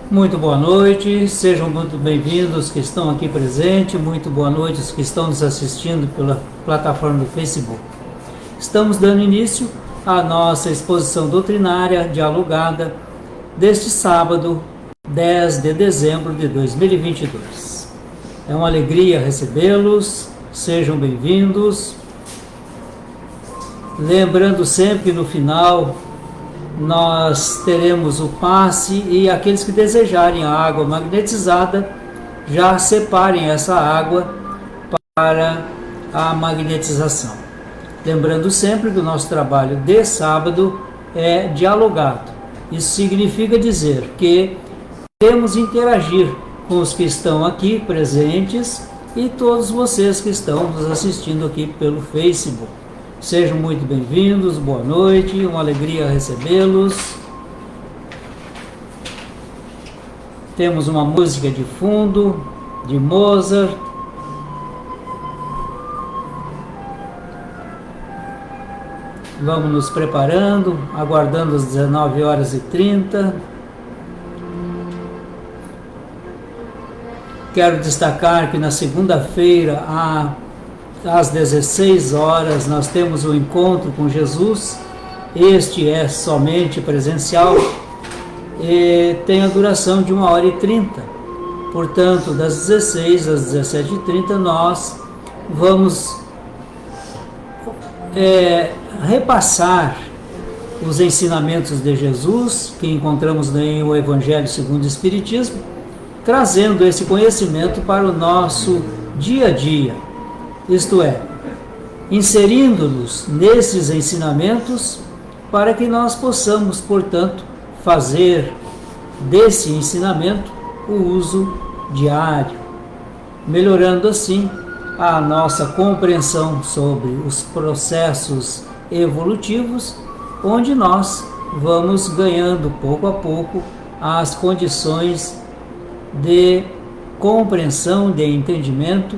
Muito boa noite, sejam muito bem-vindos que estão aqui presentes, muito boa noite os que estão nos assistindo pela plataforma do Facebook. Estamos dando início à nossa exposição doutrinária dialogada deste sábado, 10 de dezembro de 2022. É uma alegria recebê-los, sejam bem-vindos. Lembrando sempre que no final nós teremos o passe e aqueles que desejarem a água magnetizada já separem essa água para a magnetização. Lembrando sempre que o nosso trabalho de sábado é dialogado. Isso significa dizer que queremos interagir com os que estão aqui presentes e todos vocês que estão nos assistindo aqui pelo Facebook. Sejam muito bem-vindos, boa noite, uma alegria recebê-los. Temos uma música de fundo, de Mozart. Vamos nos preparando, aguardando as 19h30. Quero destacar que na segunda-feira, às 16 horas, nós temos o encontro com Jesus. Este é somente presencial e tem a duração de 1h30. Portanto, das 16 às 17h30, nós vamos repassar os ensinamentos de Jesus que encontramos no Evangelho segundo o Espiritismo, trazendo esse conhecimento para o nosso dia a dia. Isto é, inserindo-nos nesses ensinamentos para que nós possamos, portanto, fazer desse ensinamento o uso diário, melhorando assim a nossa compreensão sobre os processos evolutivos, onde nós vamos ganhando pouco a pouco as condições de compreensão, de entendimento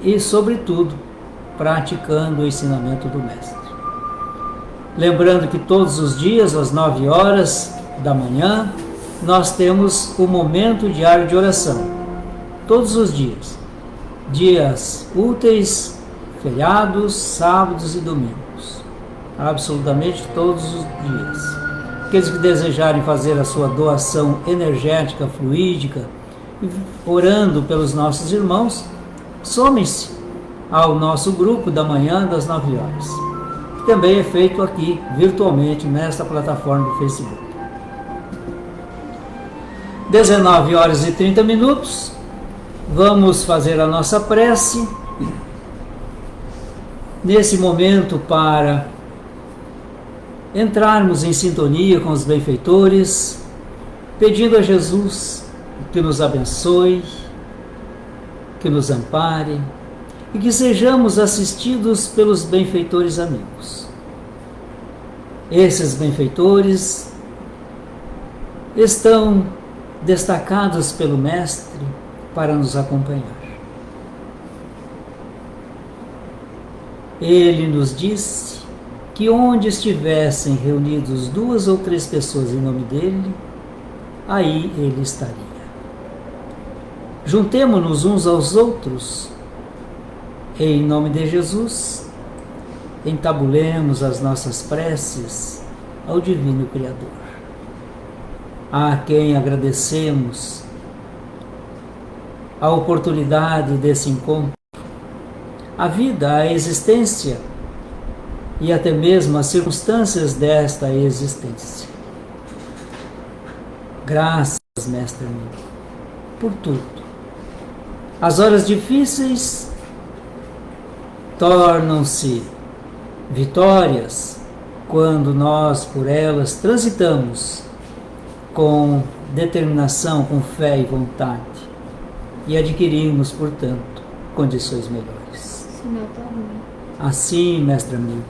e, sobretudo, praticando o ensinamento do Mestre. Lembrando que todos os dias, às 9 horas da manhã, nós temos o momento diário de oração. Todos os dias. Dias úteis, feriados, sábados e domingos. Absolutamente todos os dias. Aqueles que desejarem fazer a sua doação energética, fluídica, orando pelos nossos irmãos, somem-se ao nosso grupo da manhã das 9 horas, que também é feito aqui virtualmente nesta plataforma do Facebook. 19h30, vamos fazer a nossa prece. Nesse momento, para entrarmos em sintonia com os benfeitores, pedindo a Jesus que nos abençoe, que nos ampare e que sejamos assistidos pelos benfeitores amigos. Esses benfeitores estão destacados pelo Mestre para nos acompanhar. Ele nos disse que onde estivessem reunidos 2 ou 3 pessoas em nome dele, aí ele estaria. Juntemo-nos uns aos outros, em nome de Jesus, entabulemos as nossas preces ao Divino Criador, a quem agradecemos a oportunidade desse encontro, a vida, a existência e até mesmo as circunstâncias desta existência. Graças, Mestre amigo, por tudo. As horas difíceis tornam-se vitórias quando nós por elas transitamos com determinação, com fé e vontade e adquirimos, portanto, condições melhores. Assim, mestre amigo,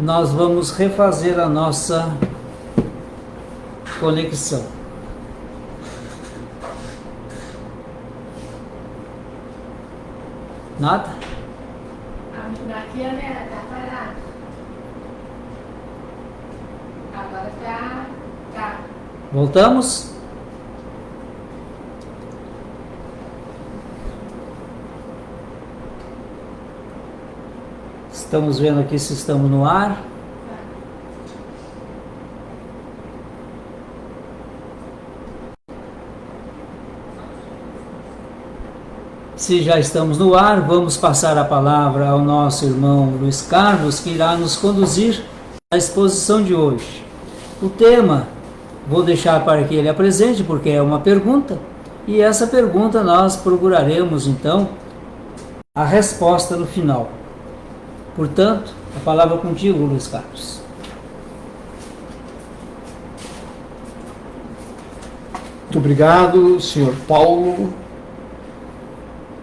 nós vamos refazer a nossa conexão. Nada? Daqui a tá parado. Agora tá. Voltamos? Estamos vendo aqui se estamos no ar. Se já estamos no ar, vamos passar a palavra ao nosso irmão Luiz Carlos, que irá nos conduzir à exposição de hoje. O tema, vou deixar para que ele apresente, porque é uma pergunta, e essa pergunta nós procuraremos, então, a resposta no final. Portanto, a palavra é contigo, Luiz Carlos. Muito obrigado, senhor Paulo.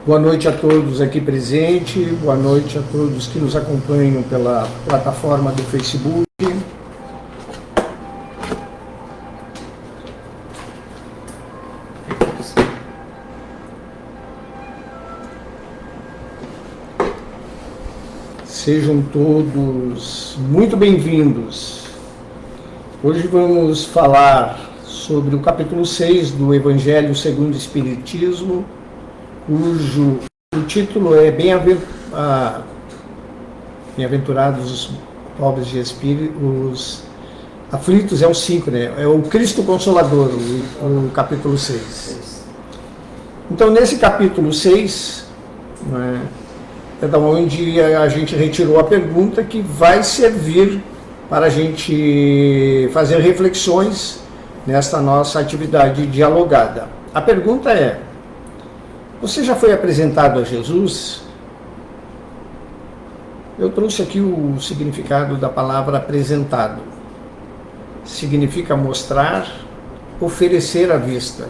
Boa noite a todos aqui presentes, boa noite a todos que nos acompanham pela plataforma do Facebook. Sejam todos muito bem-vindos. Hoje vamos falar sobre o capítulo 6 do Evangelho segundo o Espiritismo, cujo o título é Bem-aventurados os pobres de espírito, os aflitos, é o 5, né? É o Cristo Consolador, o capítulo 6. Então, nesse capítulo 6, né, é da onde a gente retirou a pergunta que vai servir para a gente fazer reflexões nesta nossa atividade dialogada. A pergunta é: você já foi apresentado a Jesus? Eu trouxe aqui o significado da palavra apresentado. Significa mostrar, oferecer à vista.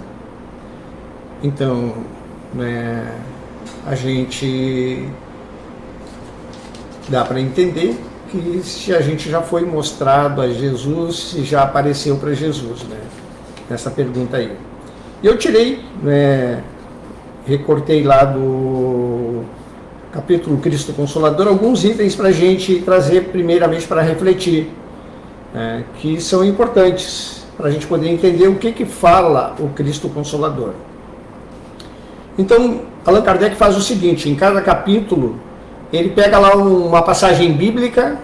Então, né, a gente dá para entender que se a gente já foi mostrado a Jesus, se já apareceu para Jesus, né? Nessa pergunta aí. E eu tirei, né, recortei lá do capítulo Cristo Consolador alguns itens para a gente trazer primeiramente para refletir, né, que são importantes para a gente poder entender o que fala o Cristo Consolador. Então, Allan Kardec faz o seguinte: em cada capítulo ele pega lá uma passagem bíblica,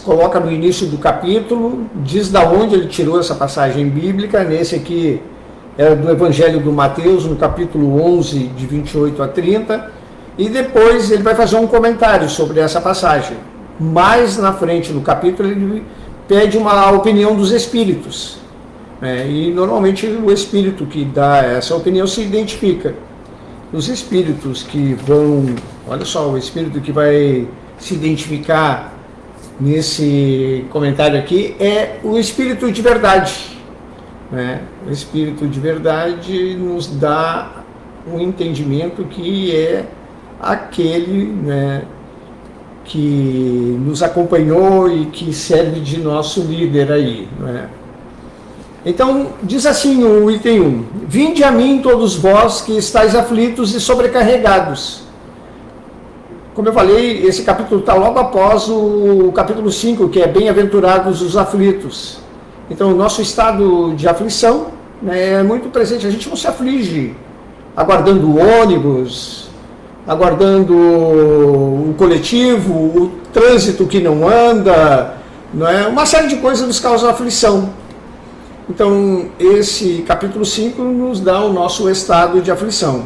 coloca no início do capítulo, diz da onde ele tirou essa passagem bíblica. Nesse aqui é do Evangelho do Mateus, no capítulo 11, de 28 a 30, e depois ele vai fazer um comentário sobre essa passagem. Mais na frente do capítulo ele pede uma opinião dos espíritos, né? E normalmente o espírito que dá essa opinião se identifica. Os espíritos que vão, olha só, o espírito que vai se identificar nesse comentário aqui é o espírito de verdade, né? O espírito de verdade nos dá um entendimento que é aquele, né, que nos acompanhou e que serve de nosso líder aí, né? Então, diz assim o item 1: Vinde a mim todos vós que estáis aflitos e sobrecarregados. Como eu falei, esse capítulo está logo após o capítulo 5, que é Bem-aventurados os aflitos. Então, o nosso estado de aflição, né, é muito presente. A gente não se aflige aguardando o ônibus, aguardando o coletivo, o trânsito que não anda, não é? Uma série de coisas nos causa aflição. Então, esse capítulo 5 nos dá o nosso estado de aflição.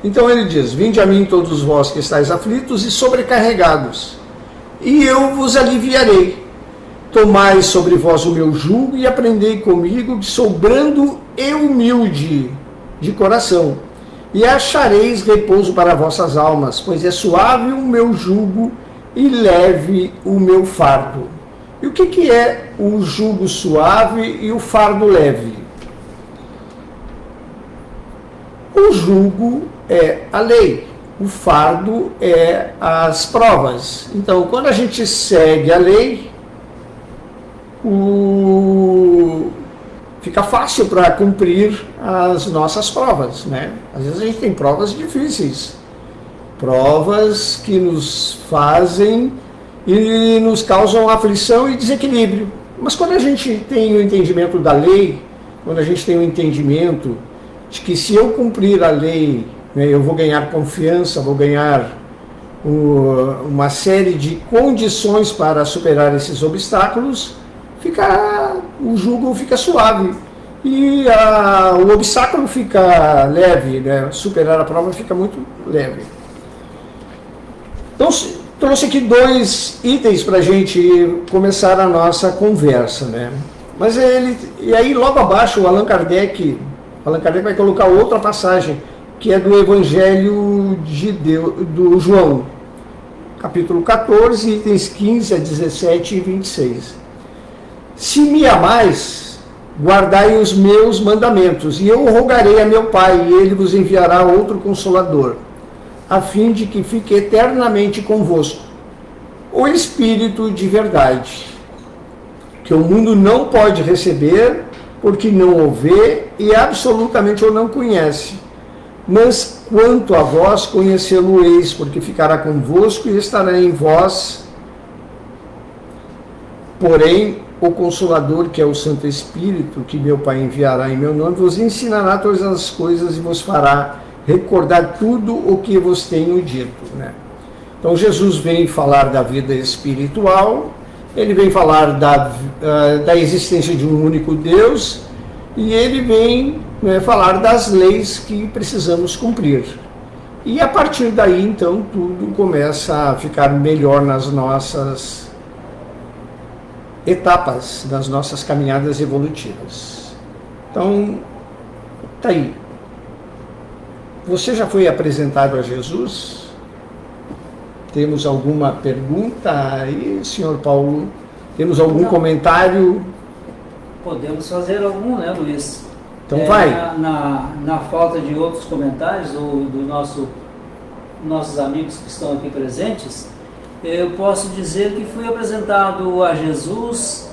Então ele diz: Vinde a mim todos vós que estáis aflitos e sobrecarregados, e eu vos aliviarei. Tomai sobre vós o meu jugo e aprendei comigo, que sou brando e humilde de coração, e achareis repouso para vossas almas, pois é suave o meu jugo e leve o meu fardo. E o que é o jugo suave e o fardo leve? O jugo é a lei, o fardo é as provas. Então, quando a gente segue a lei, fica fácil para cumprir as nossas provas, né? Às vezes a gente tem provas difíceis, provas que nos fazem e nos causam aflição e desequilíbrio. Mas quando a gente tem o entendimento da lei, quando a gente tem o entendimento de que se eu cumprir a lei, né, eu vou ganhar confiança, vou ganhar uma série de condições para superar esses obstáculos, o jugo fica suave e o obstáculo fica leve, né? Superar a prova fica muito leve. Então, trouxe aqui 2 itens para a gente começar a nossa conversa, né? Mas e aí logo abaixo o Allan Kardec vai colocar outra passagem, que é do Evangelho do João, capítulo 14, itens 15 a 17 e 26. Se me amais, guardai os meus mandamentos, e eu rogarei a meu Pai, e ele vos enviará outro Consolador, a fim de que fique eternamente convosco, o Espírito de verdade, que o mundo não pode receber, porque não o vê e absolutamente o não conhece. Mas quanto a vós, conhecê-lo-eis, porque ficará convosco e estará em vós. Porém, o Consolador, que é o Santo Espírito, que meu Pai enviará em meu nome, vos ensinará todas as coisas e vos fará recordar tudo o que vos tenho dito, né? Então Jesus vem falar da vida espiritual, ele vem falar da existência de um único Deus, e ele vem, né, falar das leis que precisamos cumprir. E a partir daí, então, tudo começa a ficar melhor nas nossas etapas, nas nossas caminhadas evolutivas. Então, tá aí. Você já foi apresentado a Jesus? Temos alguma pergunta aí, senhor Paulo? Temos algum comentário? Podemos fazer algum, né, Luiz? Então vai. Na falta de outros comentários, ou nossos amigos que estão aqui presentes, eu posso dizer que fui apresentado a Jesus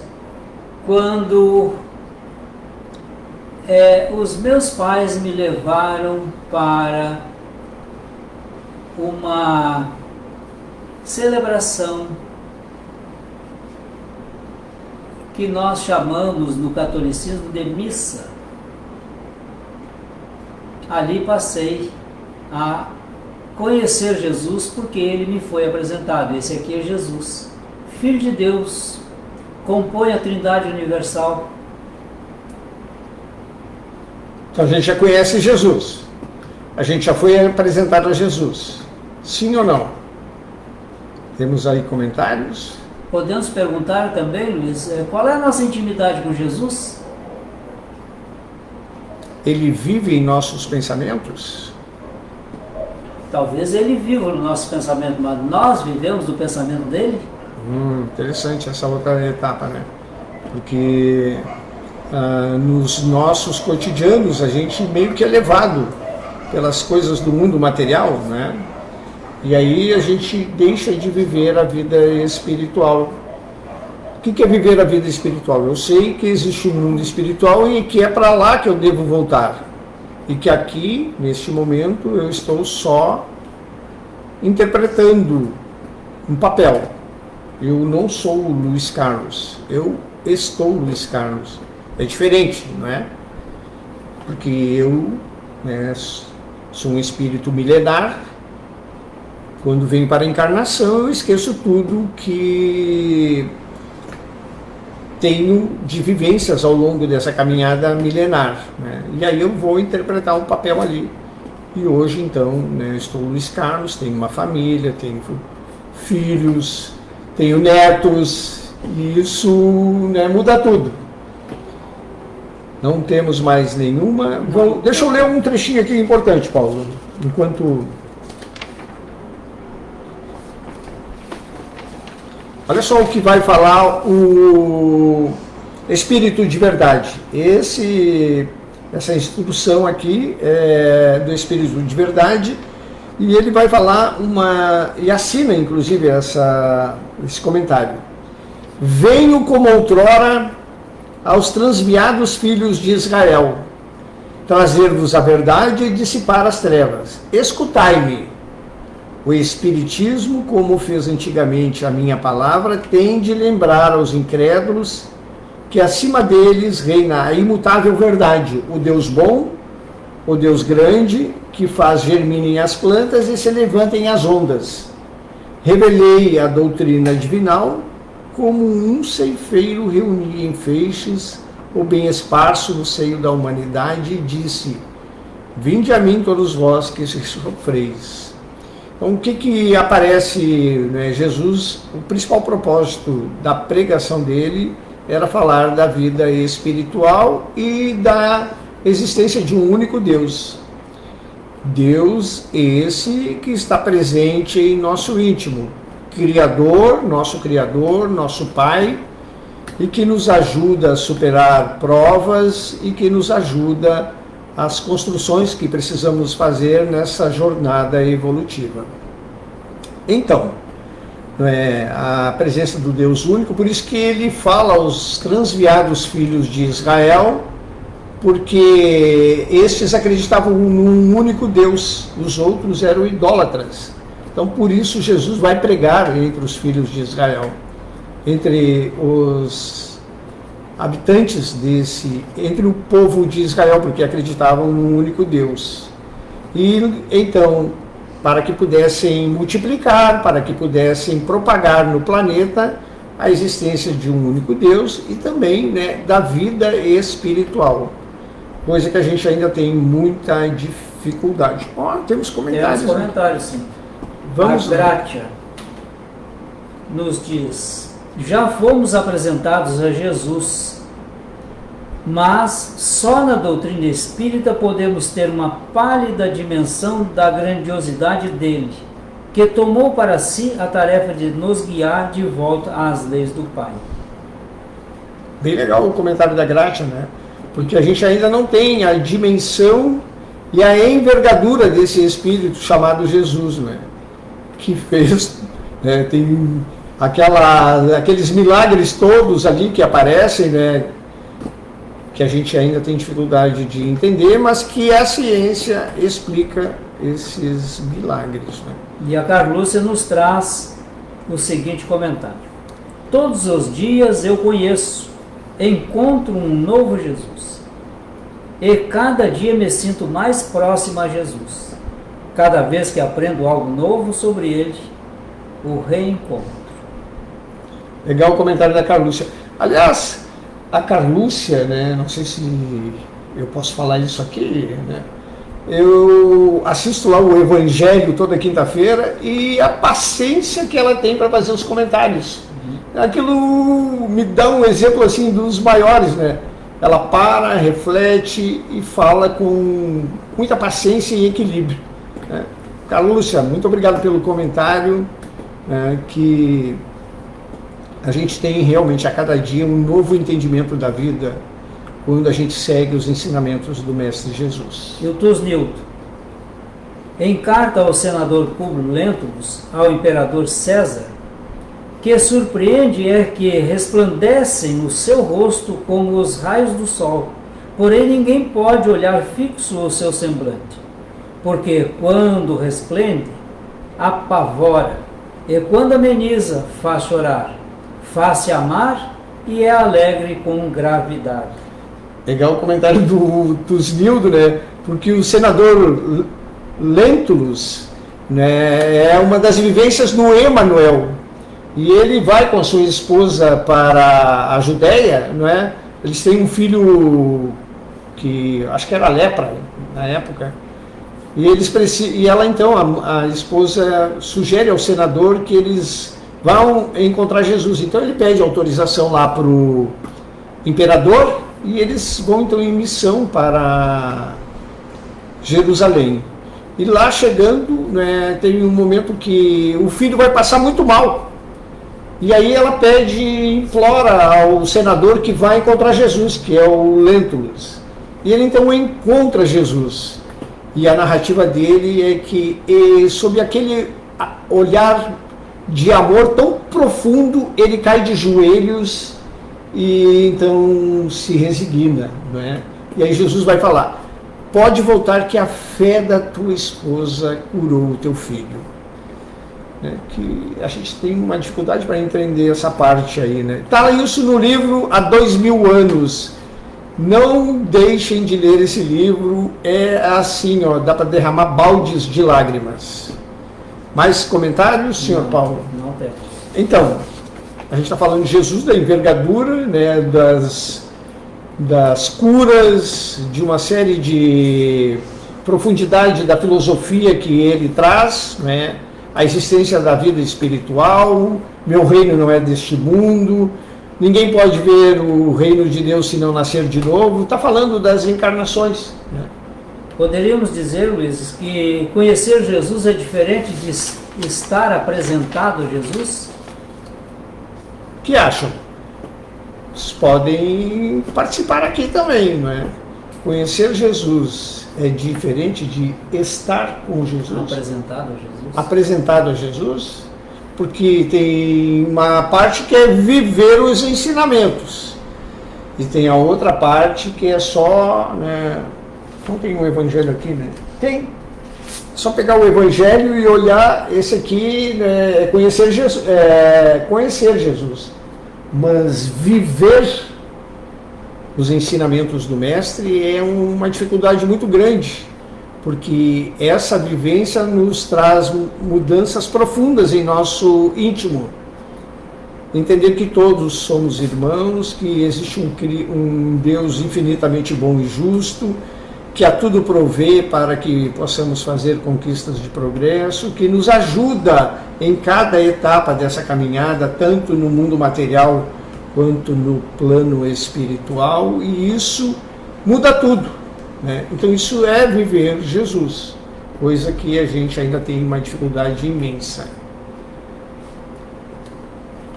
quando os meus pais me levaram para uma celebração que nós chamamos no catolicismo de missa. Ali passei a conhecer Jesus porque ele me foi apresentado. Esse aqui é Jesus, Filho de Deus, compõe a Trindade Universal. Então a gente já conhece Jesus, a gente já foi apresentado a Jesus, sim ou não? Temos aí comentários? Podemos perguntar também, Luiz, qual é a nossa intimidade com Jesus? Ele vive em nossos pensamentos? Talvez ele viva no nosso pensamento, mas nós vivemos do pensamento dele? Interessante essa outra etapa, né? Porque nos nossos cotidianos a gente meio que é levado pelas coisas do mundo material, né? E aí a gente deixa de viver a vida espiritual. O que é viver a vida espiritual? Eu sei que existe um mundo espiritual e que é para lá que eu devo voltar. E que aqui, neste momento, eu estou só interpretando um papel. Eu não sou o Luiz Carlos, eu estou Luiz Carlos. É diferente, não é? Porque eu, né, sou um espírito milenar. Quando venho para a encarnação, eu esqueço tudo que tenho de vivências ao longo dessa caminhada milenar, né? E aí eu vou interpretar um papel ali. E hoje, então, né, eu estou Luiz Carlos, tenho uma família, tenho filhos, tenho netos, e isso, né, muda tudo. Não temos mais nenhuma... Deixa eu ler um trechinho aqui importante, Paulo, enquanto... Olha só o que vai falar o Espírito de Verdade. Essa instrução aqui é do Espírito de Verdade, e ele vai falar e assina inclusive esse comentário. Venho como outrora aos transviados filhos de Israel, trazer-vos a verdade e dissipar as trevas. Escutai-me, O Espiritismo, como fez antigamente a minha palavra, tem de lembrar aos incrédulos que acima deles reina a imutável verdade, o Deus bom, o Deus grande, que faz germinem as plantas e se levantem as ondas. Revelei a doutrina divinal, como um ceifeiro reunia em feixes o bem esparso no seio da humanidade, e disse: vinde a mim todos vós que sofreis. Então, o que aparece, né, Jesus, o principal propósito da pregação dele era falar da vida espiritual e da existência de um único Deus. Deus esse que está presente em nosso íntimo, Criador, nosso Pai, e que nos ajuda a superar provas e que nos ajuda as construções que precisamos fazer nessa jornada evolutiva. Então, a presença do Deus único, por isso que ele fala aos transviados filhos de Israel, porque estes acreditavam num único Deus, os outros eram idólatras. Então, por isso, Jesus vai pregar entre os filhos de Israel, entre os habitantes entre o povo de Israel, porque acreditavam num único Deus. E então, para que pudessem multiplicar, para que pudessem propagar no planeta a existência de um único Deus e também, né, da vida espiritual, coisa que a gente ainda tem muita dificuldade. Temos comentários. Temos comentários, sim. Vamos. A Grátia nos diz: já fomos apresentados a Jesus, mas só na doutrina espírita podemos ter uma pálida dimensão da grandiosidade dele, que tomou para si a tarefa de nos guiar de volta às leis do Pai. Bem legal o comentário da Grátia, né? Porque a gente ainda não tem a dimensão e a envergadura desse Espírito chamado Jesus, né? Que fez, né, tem aqueles milagres todos ali que aparecem, né, que a gente ainda tem dificuldade de entender, mas que a ciência explica esses milagres, né? E a Carlúcia nos traz o seguinte comentário: todos os dias eu encontro um novo Jesus, e cada dia me sinto mais próximo a Jesus. Cada vez que aprendo algo novo sobre ele, o reencontro. Legal o comentário da Carlúcia. Aliás, a Carlúcia, né, não sei se eu posso falar isso aqui, né? Eu assisto lá o Evangelho toda quinta-feira e a paciência que ela tem para fazer os comentários. Aquilo me dá um exemplo assim dos maiores, né? Ela para, reflete e fala com muita paciência e equilíbrio, né? Carlúcia, muito obrigado pelo comentário, né, que a gente tem realmente a cada dia um novo entendimento da vida quando a gente segue os ensinamentos do Mestre Jesus. E o Tusnildo, em carta ao senador Públio Lentulus, ao imperador César, que surpreende é que resplandecem no seu rosto como os raios do sol, porém ninguém pode olhar fixo o seu semblante, porque quando resplende, apavora, e quando ameniza, faz chorar, faz-se amar e é alegre com gravidade. Legal o comentário do Tusnildo, né? Porque o senador Lentulus, né, é uma das vivências no Emanuel, e ele vai com a sua esposa para a Judéia, não é? Eles têm um filho que acho que era lepra na época, e ela então, a esposa sugere ao senador que eles vão encontrar Jesus. Então ele pede autorização lá para o imperador e eles vão então em missão para Jerusalém. E lá chegando, né, tem um momento que o filho vai passar muito mal. E aí ela implora ao senador que vai encontrar Jesus, que é o Lentulus. E ele então encontra Jesus. E a narrativa dele é que, sob aquele olhar de amor tão profundo, ele cai de joelhos e então se resigna, não é? E aí Jesus vai falar: pode voltar, que a fé da tua esposa curou o teu filho. né, que a gente tem uma dificuldade para entender essa parte aí, né? Tá isso no livro há 2000 anos. Não deixem de ler esse livro, é assim, ó, dá para derramar baldes de lágrimas. Mais comentários, senhor Paulo? Não temos. Então, a gente está falando de Jesus, da envergadura, né, das curas, de uma série de profundidade da filosofia que ele traz, né, a existência da vida espiritual, meu reino não é deste mundo, ninguém pode ver o reino de Deus se não nascer de novo. Está falando das encarnações, né? Poderíamos dizer, Luiz, que conhecer Jesus é diferente de estar apresentado a Jesus? O que acham? Vocês podem participar aqui também, não é? Conhecer Jesus é diferente de estar com Jesus? Apresentado a Jesus? Apresentado a Jesus? Porque tem uma parte que é viver os ensinamentos. E tem a outra parte que é só, né? Não tem um evangelho aqui, né? Tem. É só pegar o evangelho e olhar esse aqui, né? Conhecer Jesus. Conhecer Jesus. Mas viver os ensinamentos do Mestre é uma dificuldade muito grande, porque essa vivência nos traz mudanças profundas em nosso íntimo. Entender que todos somos irmãos, que existe um Deus infinitamente bom e justo, que a tudo provê para que possamos fazer conquistas de progresso, que nos ajuda em cada etapa dessa caminhada, tanto no mundo material quanto no plano espiritual, e isso muda tudo, né? Então isso é viver Jesus, coisa que a gente ainda tem uma dificuldade imensa.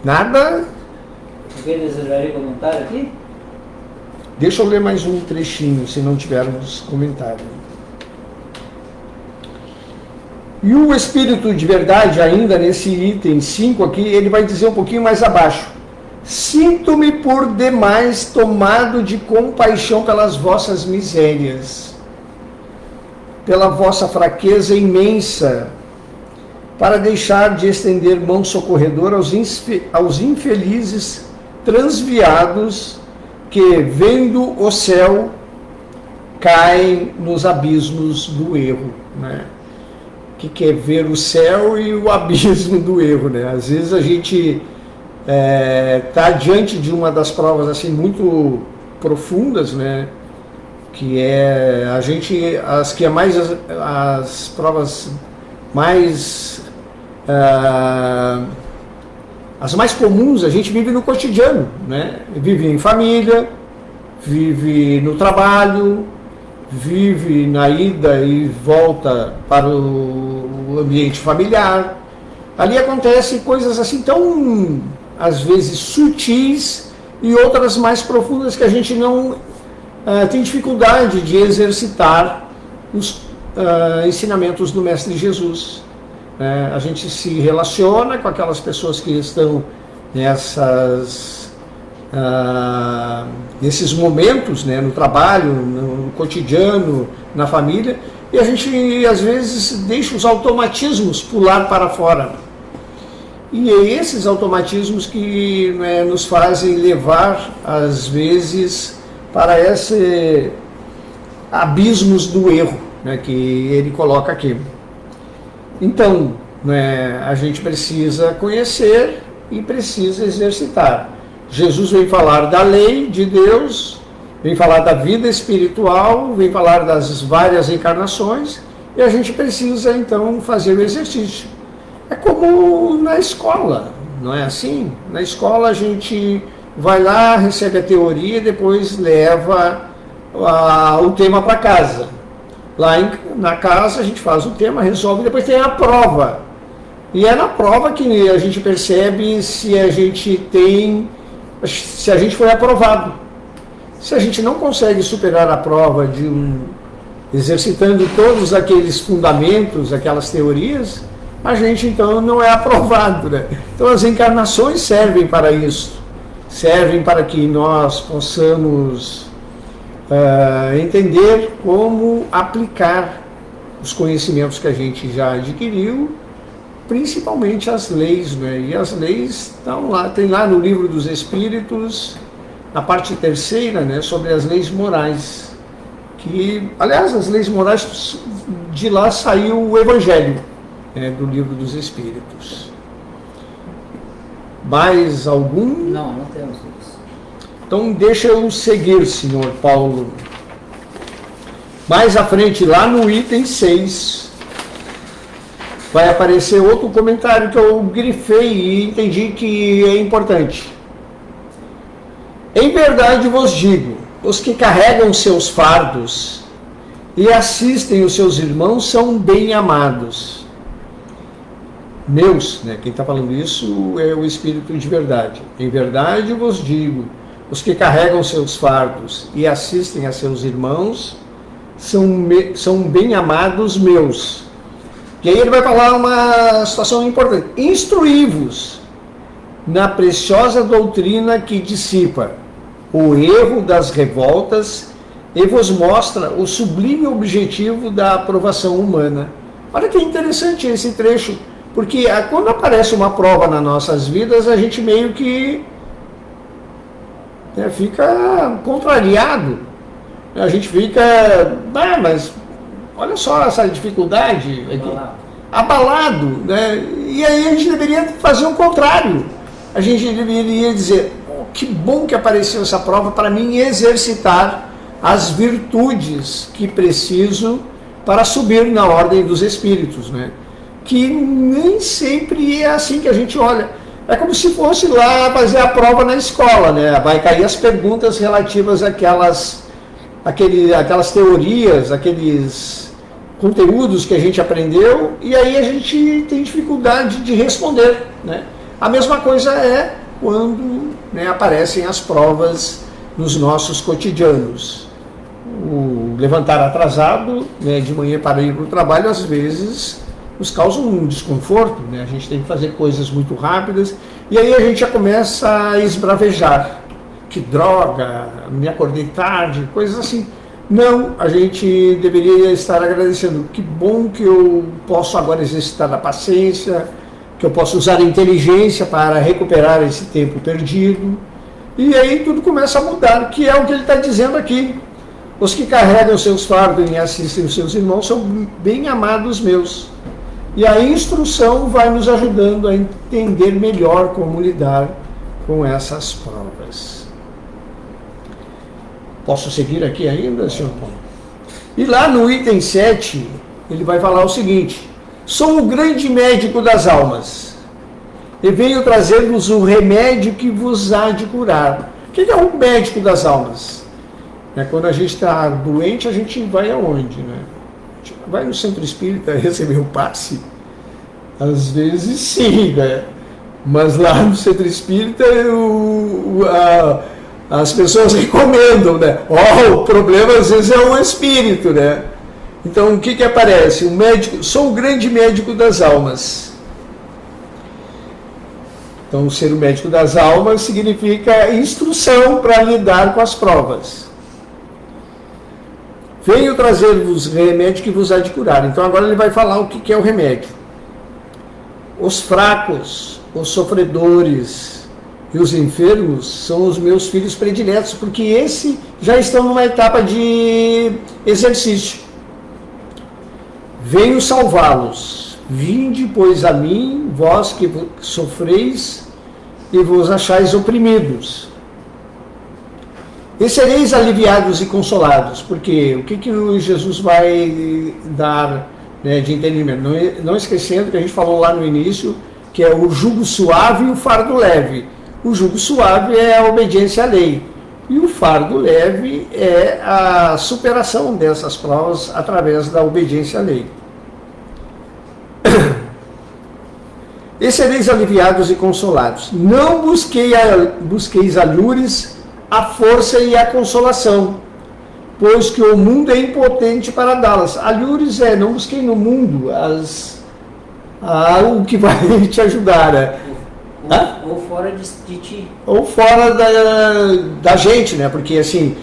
Nada? Alguém desejaria comentar aqui? Deixa eu ler mais um trechinho, se não tivermos comentário. E o Espírito de verdade, ainda nesse item 5 aqui, ele vai dizer um pouquinho mais abaixo: sinto-me por demais tomado de compaixão pelas vossas misérias, pela vossa fraqueza imensa, para deixar de estender mão socorredora aos infelizes transviados que, vendo o céu, caem nos abismos do erro, né? Que quer ver o céu e o abismo do erro, né? Às vezes a gente está diante de uma das provas assim muito profundas, né? Que é as provas mais as mais comuns a gente vive no cotidiano, né? Vive em família, vive no trabalho, vive na ida e volta para o ambiente familiar. Ali acontecem coisas assim tão, às vezes, sutis e outras mais profundas que a gente não tem dificuldade de exercitar os ensinamentos do Mestre Jesus. A gente se relaciona com aquelas pessoas que estão nesses momentos, né, no trabalho, no cotidiano, na família, e a gente às vezes deixa os automatismos pular para fora. E é esses automatismos que, né, nos fazem levar, às vezes, para esses abismos do erro, né, que ele coloca aqui. Então, né, a gente precisa conhecer e precisa exercitar. Jesus vem falar da lei de Deus, vem falar da vida espiritual, vem falar das várias encarnações, e a gente precisa então fazer o exercício. É como na escola, não é assim? Na escola a gente vai lá, recebe a teoria e depois leva o tema para casa. Lá na casa a gente faz o tema, resolve, depois tem a prova. E é na prova que a gente percebe se a gente foi aprovado. Se a gente não consegue superar a prova exercitando todos aqueles fundamentos, aquelas teorias, a gente então não é aprovado, né? Então as encarnações servem para isso, servem para que nós possamos entender como aplicar os conhecimentos que a gente já adquiriu principalmente as leis, né? E as leis estão lá, tem lá no Livro dos Espíritos, na parte terceira, né, sobre as leis morais. Que, aliás, as leis morais, de lá saiu o Evangelho, né, do Livro dos Espíritos. Mais algum? Não temos isso. Então deixa eu seguir, senhor Paulo. Mais à frente, lá no item 6, vai aparecer outro comentário que eu grifei e entendi que é importante. Em verdade vos digo, os que carregam seus fardos e assistem os seus irmãos são bem amados. Meus, né? Quem está falando isso é o Espírito de verdade. Em verdade vos digo, os que carregam seus fardos e assistem a seus irmãos são bem amados meus. E aí ele vai falar uma situação importante. Instruí-vos na preciosa doutrina que dissipa o erro das revoltas e vos mostra o sublime objetivo da aprovação humana. Olha que interessante esse trecho, porque quando aparece uma prova nas nossas vidas, a gente meio que fica contrariado. A gente fica, mas olha só essa dificuldade aqui, abalado, né? E aí a gente deveria fazer o contrário. A gente deveria dizer, que bom que apareceu essa prova para mim exercitar as virtudes que preciso para subir na ordem dos espíritos, né? Que nem sempre é assim que a gente olha. É como se fosse lá fazer a prova na escola, né? Vai cair as perguntas relativas àquelas teorias, aqueles conteúdos que a gente aprendeu, e aí a gente tem dificuldade de responder, né? A mesma coisa é quando, né, aparecem as provas nos nossos cotidianos. O levantar atrasado, né, de manhã para ir para o trabalho, às vezes nos causa um desconforto, né? A gente tem que fazer coisas muito rápidas, e aí a gente já começa a esbravejar. Que droga, me acordei tarde, coisas assim. Não, a gente deveria estar agradecendo. Que bom que eu posso agora exercitar a paciência, que eu posso usar a inteligência para recuperar esse tempo perdido. E aí tudo começa a mudar, que é o que ele está dizendo aqui. Os que carregam seus fardos e assistem os seus irmãos são bem amados meus. E a instrução vai nos ajudando a entender melhor como lidar com essas provas. Posso seguir aqui ainda, senhor Paulo? E lá no item 7, ele vai falar o seguinte: sou o grande médico das almas, e venho trazer-vos o remédio que vos há de curar. O que é o médico das almas? Quando a gente está doente, a gente vai aonde? Né? Vai no centro espírita receber o passe? Às vezes sim, né? Mas lá no centro espírita as pessoas recomendam, né? O problema às vezes é o espírito, né? Então o que aparece? O médico, sou o grande médico das almas. Então ser o médico das almas significa instrução para lidar com as provas. Venho trazer-vos remédio que vos há de curar. Então agora ele vai falar o que é o remédio. Os fracos, os sofredores e os enfermos são os meus filhos prediletos, porque esses já estão numa etapa de exercício. Venho salvá-los. Vinde, pois, a mim, vós que sofreis e vos achais oprimidos. E sereis aliviados e consolados, porque o que Jesus vai dar, né, de entendimento? Não esquecendo que a gente falou lá no início, que é o jugo suave e o fardo leve. O jugo suave é a obediência à lei, e o fardo leve é a superação dessas provas através da obediência à lei. E sereis aliviados e consolados. Não busqueis alhures a força e a consolação, pois que o mundo é impotente para dá-las. Alhures não busquei no mundo algo que vai te ajudar, né? Ou fora de ti. Ou fora da gente, né? Porque assim,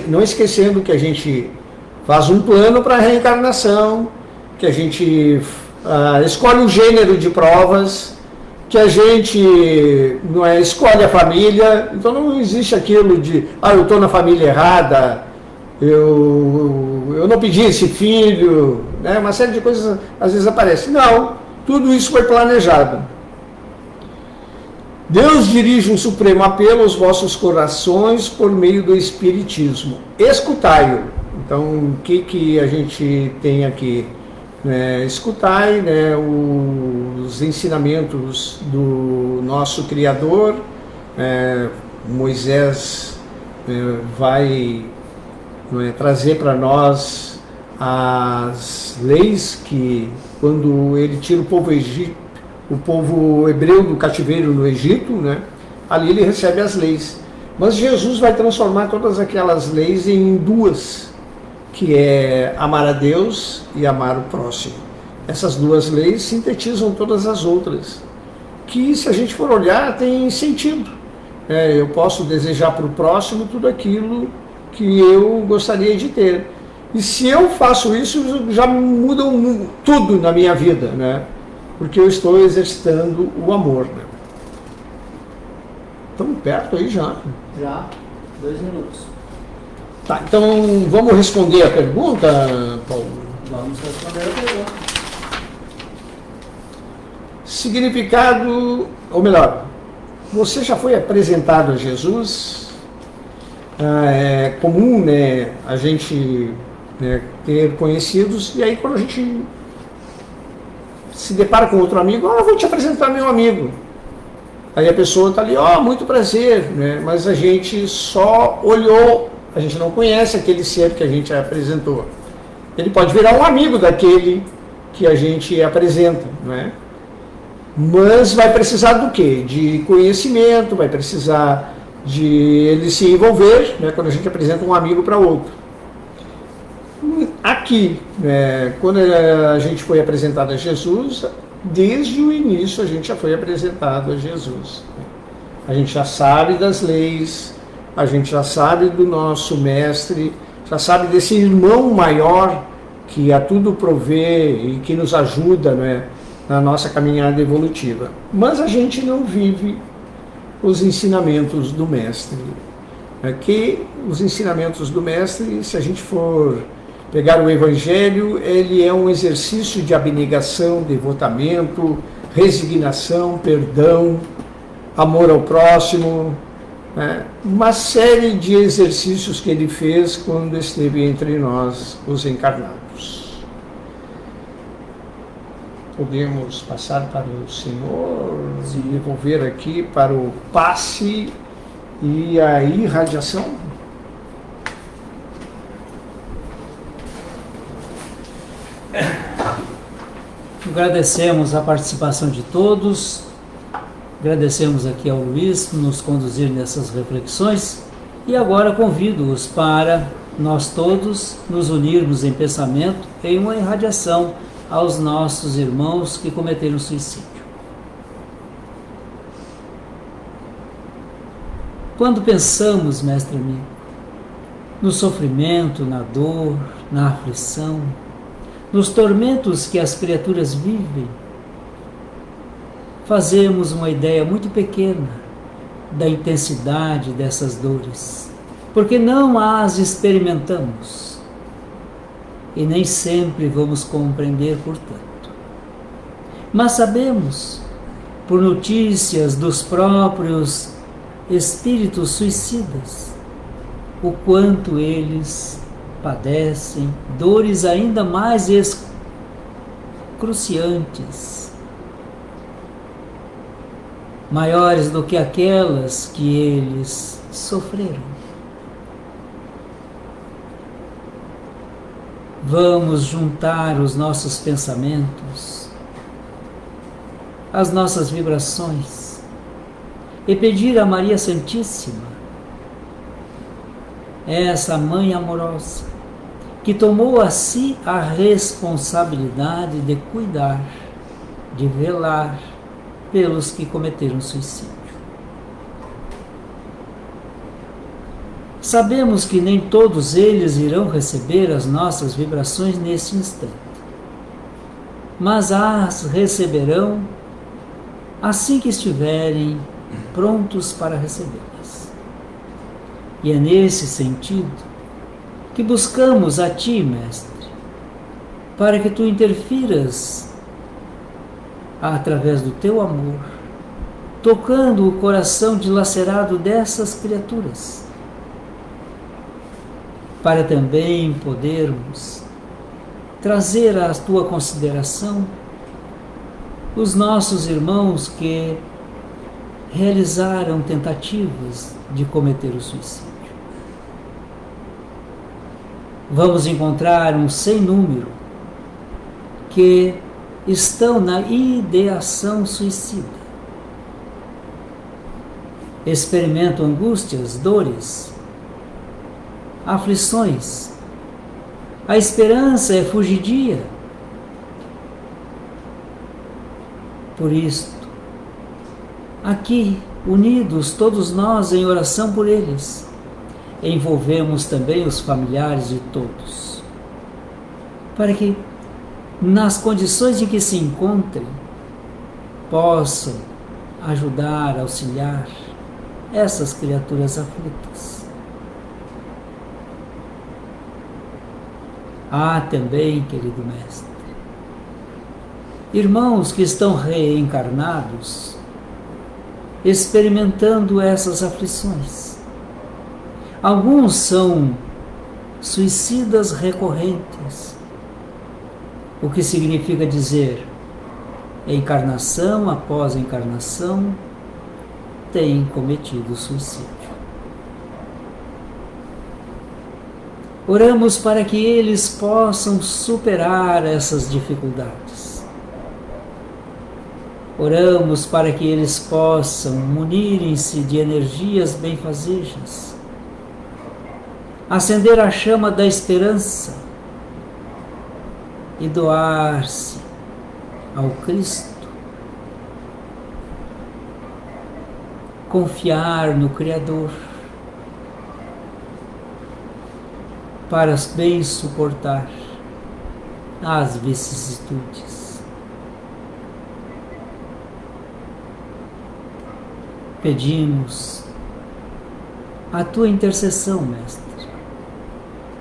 não esquecendo que a gente faz um plano para a reencarnação, que a gente escolhe um gênero de provas, que a gente não é, escolhe a família, então não existe aquilo de, eu estou na família errada, eu não pedi esse filho, né? Uma série de coisas às vezes aparece. Não, tudo isso foi planejado. Deus dirige um supremo apelo aos vossos corações por meio do Espiritismo. Escutai-o. Então, o que a gente tem aqui? Escutai, né, os ensinamentos do nosso Criador. Moisés vai trazer para nós as leis que, quando ele tira o povo hebreu do cativeiro no Egito, né, ali ele recebe as leis. Mas Jesus vai transformar todas aquelas leis em duas, que é amar a Deus e amar o próximo. Essas duas leis sintetizam todas as outras, que, se a gente for olhar, tem sentido. Eu posso desejar para o próximo tudo aquilo que eu gostaria de ter. E se eu faço isso, já muda tudo na minha vida, né? Porque eu estou exercitando o amor. Né? Estamos perto aí já. Já, 2 minutos. Tá, então vamos responder a pergunta, Paulo? Vamos responder a pergunta. Significado, ou melhor, você já foi apresentado a Jesus? É comum, né, a gente ter conhecidos, e aí quando a gente se depara com outro amigo, vou te apresentar meu amigo. Aí a pessoa está ali, muito prazer, né? Mas a gente só olhou, a gente não conhece aquele ser que a gente apresentou. Ele pode virar um amigo daquele que a gente apresenta, né? Mas vai precisar do quê? De conhecimento, vai precisar de ele se envolver, né? Quando a gente apresenta um amigo para outro. Aqui, quando a gente foi apresentado a Jesus, desde o início a gente já foi apresentado a Jesus. A gente já sabe das leis, a gente já sabe do nosso mestre, já sabe desse irmão maior que a tudo provê e que nos ajuda, né, na nossa caminhada evolutiva. Mas a gente não vive os ensinamentos do mestre. Que os ensinamentos do mestre, se a gente for pegar o Evangelho, ele é um exercício de abnegação, devotamento, resignação, perdão, amor ao próximo, né? Uma série de exercícios que ele fez quando esteve entre nós, os encarnados. Podemos passar para o Senhor, devolver aqui para o passe e a irradiação? Agradecemos a participação de todos, agradecemos aqui ao Luiz por nos conduzir nessas reflexões e agora convido-os para nós todos nos unirmos em pensamento em uma irradiação aos nossos irmãos que cometeram suicídio. Quando pensamos, mestre amigo, no sofrimento, na dor, na aflição, nos tormentos que as criaturas vivem, fazemos uma ideia muito pequena da intensidade dessas dores, porque não as experimentamos e nem sempre vamos compreender, portanto. Mas sabemos, por notícias dos próprios espíritos suicidas, o quanto eles padecem dores ainda mais excruciantes, maiores do que aquelas que eles sofreram. Vamos juntar os nossos pensamentos, as nossas vibrações e pedir a Maria Santíssima, essa Mãe amorosa, que tomou a si a responsabilidade de cuidar, de velar pelos que cometeram suicídio. Sabemos que nem todos eles irão receber as nossas vibrações nesse instante, mas as receberão assim que estiverem prontos para recebê-las. E é nesse sentido que buscamos a Ti, Mestre, para que Tu interfiras através do Teu amor, tocando o coração dilacerado dessas criaturas, para também podermos trazer à Tua consideração os nossos irmãos que realizaram tentativas de cometer o suicídio. Vamos encontrar um sem número que estão na ideação suicida. Experimentam angústias, dores, aflições. A esperança é fugidia. Por isto, aqui, unidos todos nós em oração por eles, envolvemos também os familiares de todos, para que, nas condições em que se encontrem, possam ajudar, auxiliar essas criaturas aflitas. Há também, querido Mestre, irmãos que estão reencarnados, experimentando essas aflições. Alguns são suicidas recorrentes, o que significa dizer, encarnação após encarnação, têm cometido suicídio. Oramos para que eles possam superar essas dificuldades. Oramos para que eles possam munirem-se de energias benfazejas, acender a chama da esperança e doar-se ao Cristo, confiar no Criador para bem suportar as vicissitudes. Pedimos a Tua intercessão, Mestre,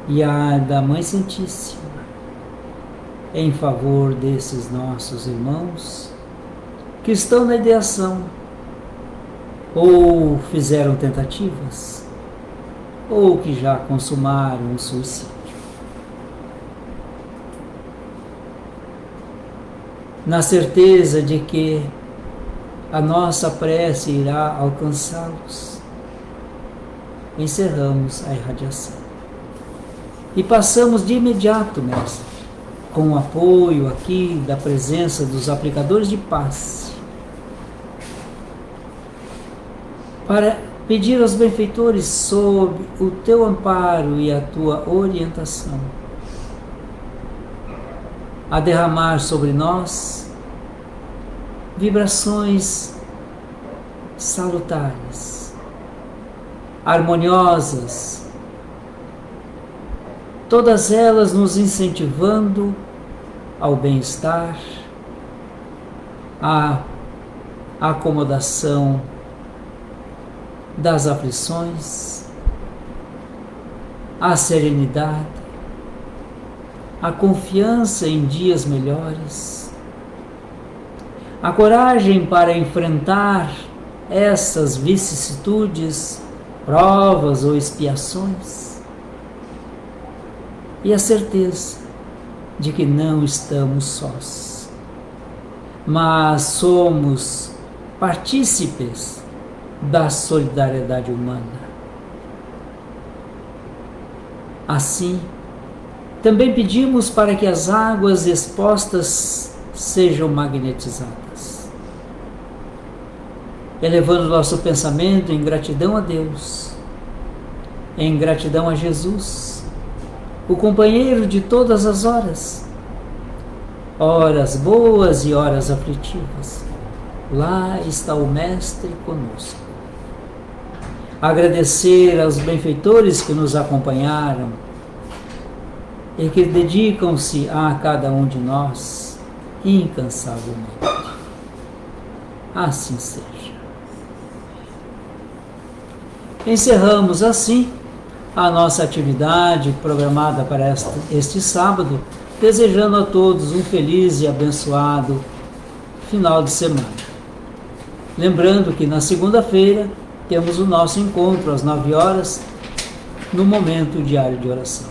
e a da Mãe Santíssima, em favor desses nossos irmãos que estão na ideação, ou fizeram tentativas, ou que já consumaram o suicídio. Na certeza de que a nossa prece irá alcançá-los, encerramos a irradiação. E passamos de imediato, Mestre, com o apoio aqui da presença dos aplicadores de passe, para pedir aos benfeitores, sob o Teu amparo e a Tua orientação, a derramar sobre nós vibrações salutares, harmoniosas, todas elas nos incentivando ao bem-estar, à acomodação das aflições, à serenidade, à confiança em dias melhores, à coragem para enfrentar essas vicissitudes, provas ou expiações, e a certeza de que não estamos sós, mas somos partícipes da solidariedade humana. Assim, também pedimos para que as águas expostas sejam magnetizadas, elevando nosso pensamento em gratidão a Deus, em gratidão a Jesus, o companheiro de todas as horas, horas boas e horas aflitivas. Lá está o Mestre conosco. Agradecer aos benfeitores que nos acompanharam e que dedicam-se a cada um de nós incansavelmente. Assim seja. Encerramos assim a nossa atividade programada para este sábado, desejando a todos um feliz e abençoado final de semana. Lembrando que na segunda-feira temos o nosso encontro às 9 horas, no momento diário de oração.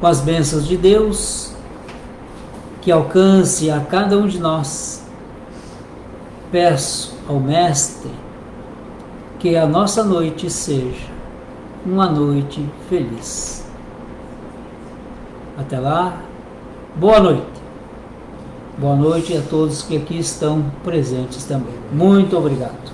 Com as bênçãos de Deus, que alcance a cada um de nós, peço ao Mestre que a nossa noite seja uma noite feliz. Até lá, boa noite. Boa noite a todos que aqui estão presentes também. Muito obrigado.